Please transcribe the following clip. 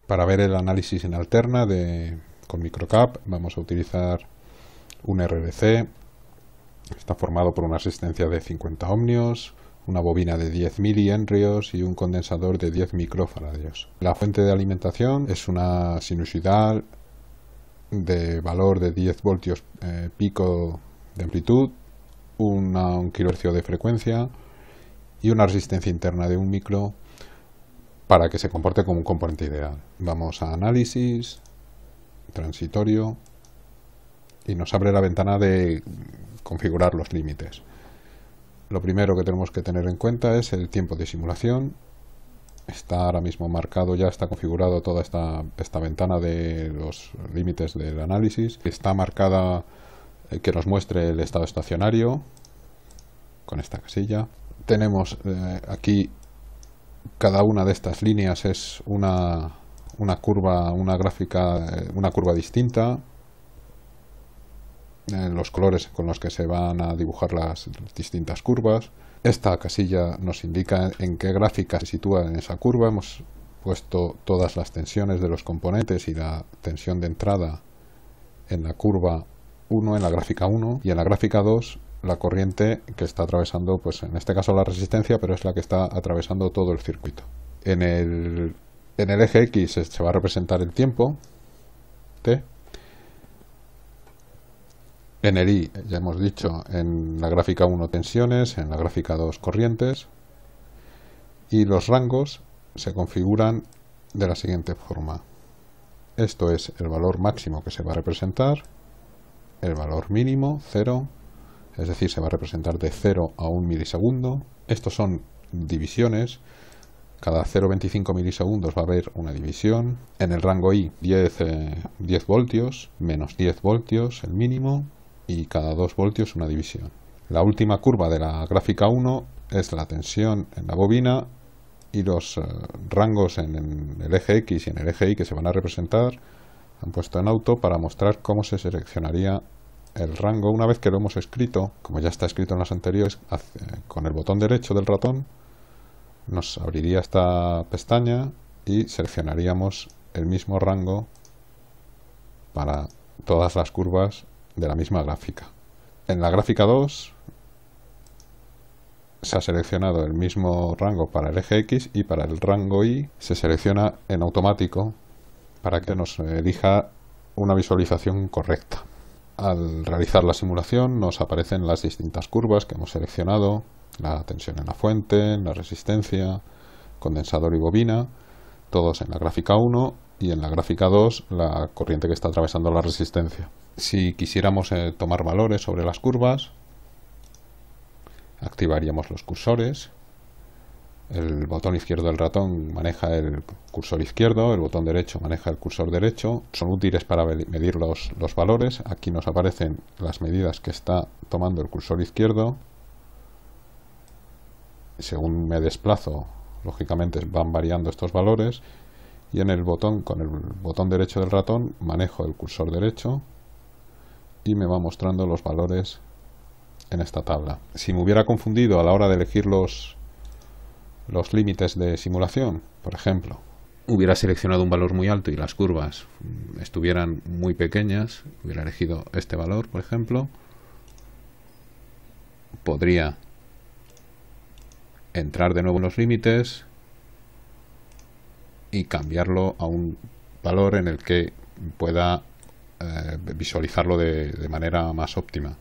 Para ver el análisis en alterna con microcap vamos a utilizar un RRC. Está formado por una resistencia de 50 ohmios, una bobina de 10 milihenrios y un condensador de 10 microfaradios. La fuente de alimentación es una sinusoidal de valor de 10 voltios pico de amplitud, un kilohercio de frecuencia y una resistencia interna de 1 micro para que se comporte como un componente ideal. Vamos a análisis, transitorio, y nos abre la ventana de configurar los límites. Lo primero que tenemos que tener en cuenta es el tiempo de simulación. Está ahora mismo marcado, ya está configurado toda esta ventana de los límites del análisis. Está marcada que nos muestre el estado estacionario con esta casilla. Tenemos aquí cada una de estas líneas es una curva, una gráfica, una curva distinta. Los colores con los que se van a dibujar las distintas curvas. Esta casilla nos indica en qué gráfica se sitúa en esa curva. Hemos puesto todas las tensiones de los componentes y la tensión de entrada en la curva 1, en la gráfica 1, y en la gráfica 2 la corriente que está atravesando, pues en este caso la resistencia, pero es la que está atravesando todo el circuito. En el eje X se va a representar el tiempo, T. En el Y, ya hemos dicho, en la gráfica 1 tensiones, en la gráfica 2 corrientes, y los rangos se configuran de la siguiente forma. Esto es el valor máximo que se va a representar, el valor mínimo, 0, es decir, se va a representar de 0 a 1 milisegundo. Estos son divisiones. Cada 0,25 milisegundos va a haber una división. En el rango Y, 10 voltios, menos 10 voltios, el mínimo, y cada 2 voltios una división. La última curva de la gráfica 1 es la tensión en la bobina, y los rangos en el eje X y en el eje Y que se van a representar han puesto en auto para mostrar cómo se seleccionaría el rango. Una vez que lo hemos escrito, como ya está escrito en las anteriores, con el botón derecho del ratón nos abriría esta pestaña y seleccionaríamos el mismo rango para todas las curvas de la misma gráfica. En la gráfica 2 se ha seleccionado el mismo rango para el eje X, y para el rango Y se selecciona en automático para que nos elija una visualización correcta. Al realizar la simulación nos aparecen las distintas curvas que hemos seleccionado, la tensión en la fuente, la resistencia, condensador y bobina, todos en la gráfica 1, y en la gráfica 2 la corriente que está atravesando la resistencia. Si quisiéramos tomar valores sobre las curvas, activaríamos los cursores. El botón izquierdo del ratón maneja el cursor izquierdo, el botón derecho maneja el cursor derecho. Son útiles para medir los valores. Aquí nos aparecen las medidas que está tomando el cursor izquierdo. Según me desplazo, lógicamente van variando estos valores. Y en el botón, con el botón derecho del ratón, manejo el cursor derecho y me va mostrando los valores en esta tabla. Si me hubiera confundido a la hora de elegir los límites de simulación, por ejemplo, hubiera seleccionado un valor muy alto y las curvas estuvieran muy pequeñas, hubiera elegido este valor, por ejemplo, podría entrar de nuevo en los límites y cambiarlo a un valor en el que pueda visualizarlo de manera más óptima.